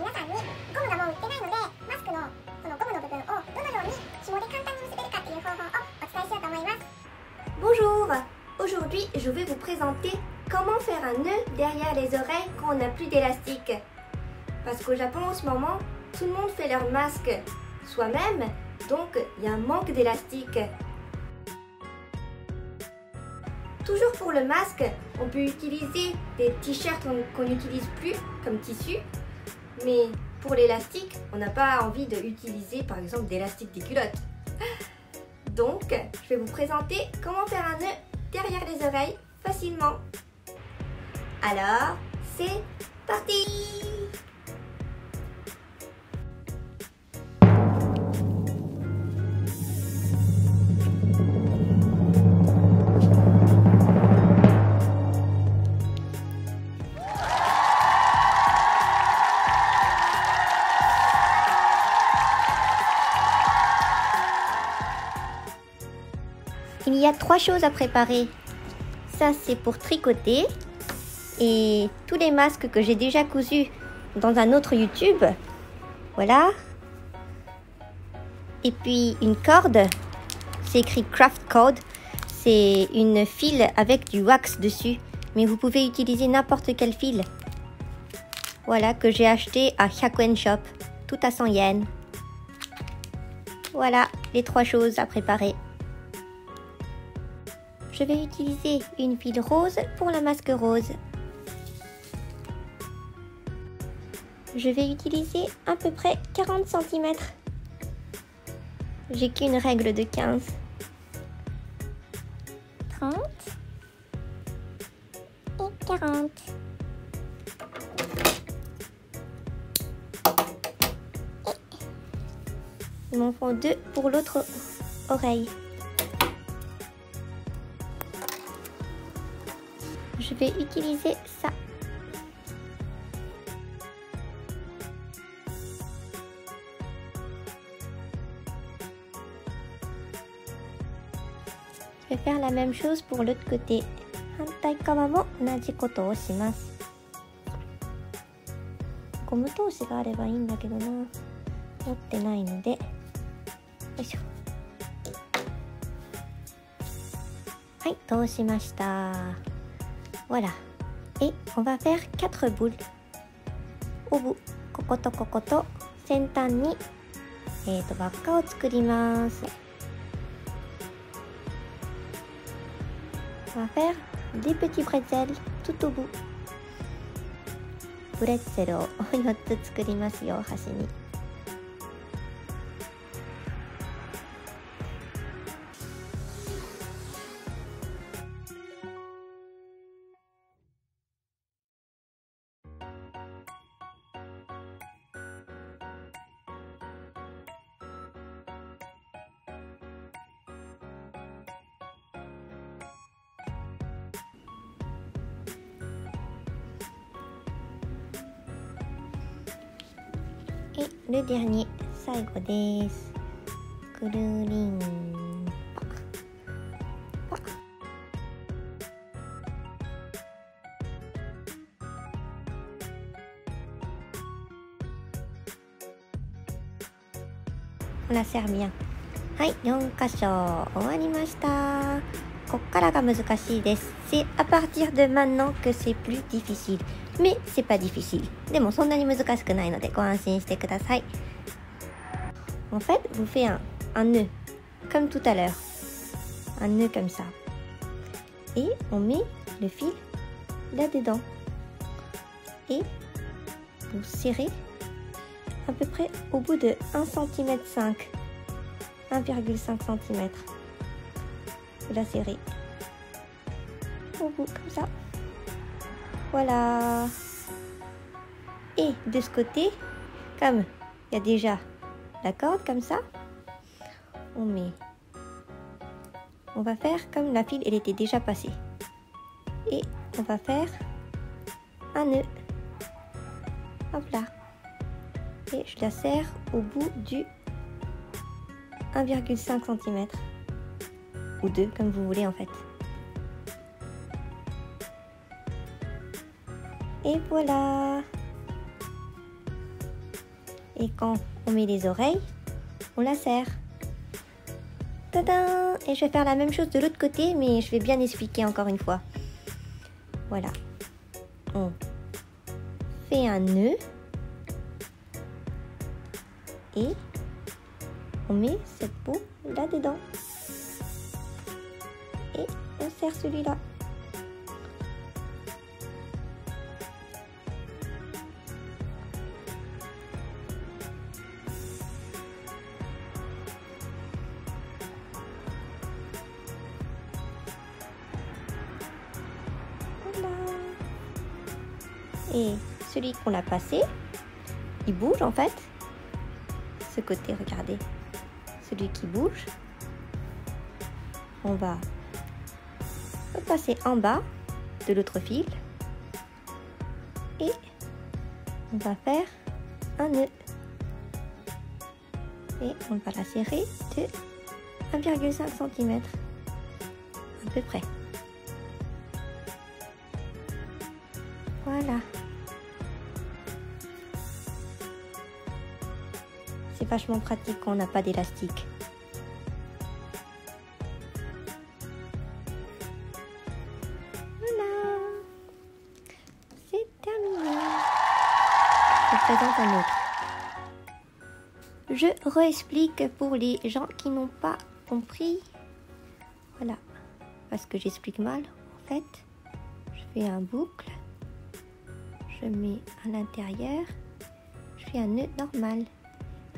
皆さんにゴムがもう売ってないので、マスクのこのゴムの部分をどのように紐で簡単に結べるかっていう方法をお伝えしようと思います。 Bonjour! Aujourd'hui, je vais vous présenter comment faire un nœud derrière les oreilles quand on n'a plus d'élastique. Parce qu'au Japon en ce moment, tout le monde fait leur masque soi-même, donc il y a un manque d'élastique. Toujours pour le masque, on peut utiliser des t-shirts qu'on n'utilise plus comme tissu, mais pour l'élastique, on n'a pas envie d'utiliser par exemple d'élastique des culottes. Donc, je vais vous présenter comment faire un nœud derrière les oreilles facilement. Alors, c'est parti! Il y a 3 choses à préparer. Ça, c'est pour tricoter. Et tous les masques que j'ai déjà cousus dans un autre YouTube. Voilà. Et puis une corde. C'est écrit Craft Cord. C'est une file avec du wax dessus. Mais vous pouvez utiliser n'importe quel fil. Voilà, que j'ai acheté à 100 Shop. Tout à 100 yens. Voilà les 3 choses à préparer. Je vais utiliser une file rose pour la masque rose. Je vais utiliser à peu près 40 cm. J'ai qu'une règle de 15. 30 et 40. Il m'en faut 2 pour l'autre oreille. Je vais utiliser ça. Je vais faire la même chose pour l'autre côté. 反対側も同じことをします。ゴム通しがあればいいんだけどな。持ってないので。よいしょ。はい、通しました。Voilà. Et on va faire 4 boules. Au bout, こことここと先端に輪っかを作ります。On va faire des petits bretzels tout au bout. ブレッツェルを4つ作りますよ、端に。Et le dernier, 最後です。くるりんぱぱ。On la serre bien。はい、4箇所終わりました。こっからが難しいです。C'est à partir de maintenant que c'est plus difficile. Mais c'est pas difficile. でもそんなに難しくないのでご安心してください。En fait, vous faites un nœud, comme tout à l'heure. Un nœud comme ça. Et on met le fil là-dedans. Et vous serrez à peu près au bout de 1,5 cm. 1,5 cm. Vous la serrez au bout comme ça. Voilà. Et de ce côté, comme il y a déjà la corde comme ça, on va faire comme la file elle était déjà passée. Et on va faire un nœud. Hop là. Et je la serre au bout du 1,5 cm. Ou 2 comme vous voulez en fait. Et voilà. Et quand on met les oreilles, on la serre. Tadam! Et je vais faire la même chose de l'autre côté, mais je vais bien expliquer encore une fois. Voilà. On fait un nœud. Et on met cette peau là-dedans. Et on serre celui-là. Et celui qu'on a passé, il bouge en fait. Ce côté, regardez. Celui qui bouge. On va passer en bas de l'autre fil. Et on va faire un nœud. Et on va la serrer de 1,5 cm. À peu près. Voilà. C'est vachement pratique quand on n'a pas d'élastique. Voilà. C'est terminé. Je présente un autre. Je réexplique pour les gens qui n'ont pas compris. Voilà. Parce que j'explique mal, en fait. Je fais un boucle. Je mets à l'intérieur. Je fais un nœud normal.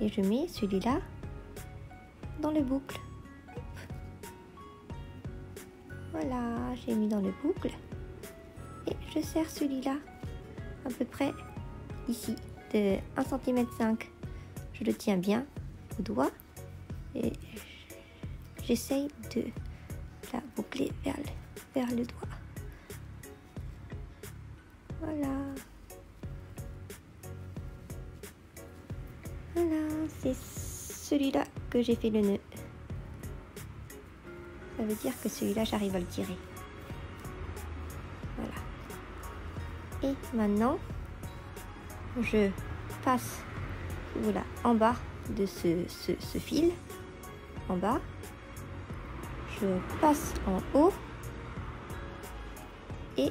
Et je mets celui-là dans le boucle. Voilà, j'ai mis dans le boucle. Et je serre celui-là à peu près ici, de 1,5 cm. Je le tiens bien au doigt. Et j'essaye de la boucler vers le doigt. Voilà. Voilà, c'est celui-là que j'ai fait le nœud. Ça veut dire que celui-là, j'arrive à le tirer. Voilà. Et maintenant, je passe voilà, en bas de ce fil. En bas. Je passe en haut. Et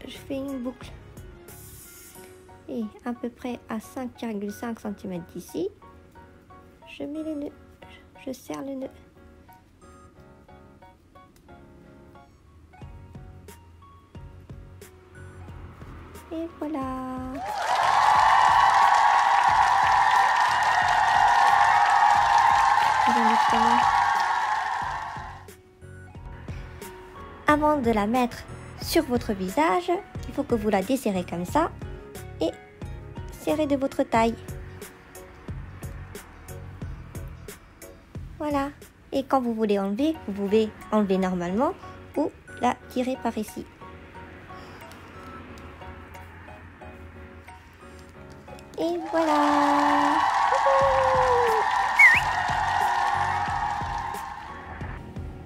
je fais une boucle. Et à peu près à 5,5 cm d'ici, je mets le nœud, je serre le nœud. Et voilà. Avant de la mettre sur votre visage, il faut que vous la desserrez comme ça. Et serrez de votre taille. Voilà. Et quand vous voulez enlever, vous pouvez enlever normalement ou la tirer par ici. Et voilà.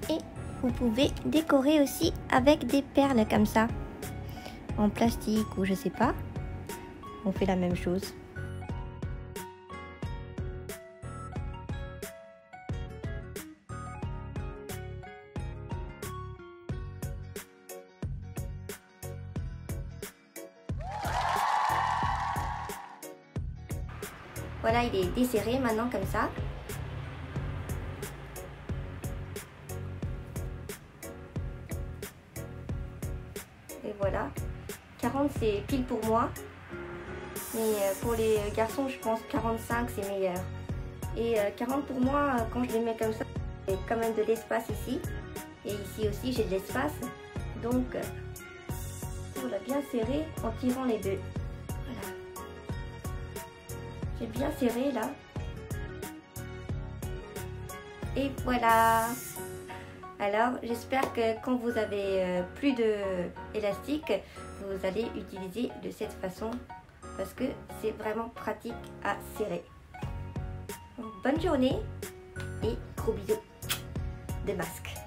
Et vous pouvez décorer aussi avec des perles comme ça. En plastique ou je sais pas. On fait la même chose. Voilà, il est desserré maintenant comme ça. Et voilà. 40 c'est pile pour moi. Mais pour les garçons, je pense 45 c'est meilleur. Et 40 pour moi, quand je les mets comme ça, il y a quand même de l'espace ici. Et ici aussi, j'ai de l'espace. Donc, on l'a bien serré en tirant les deux. Voilà. J'ai bien serré là. Et voilà. Alors, j'espère que quand vous avez plus d'élastique, vous allez utiliser de cette façon. Parce que c'est vraiment pratique à serrer. Donc, bonne journée et gros bisous de masque.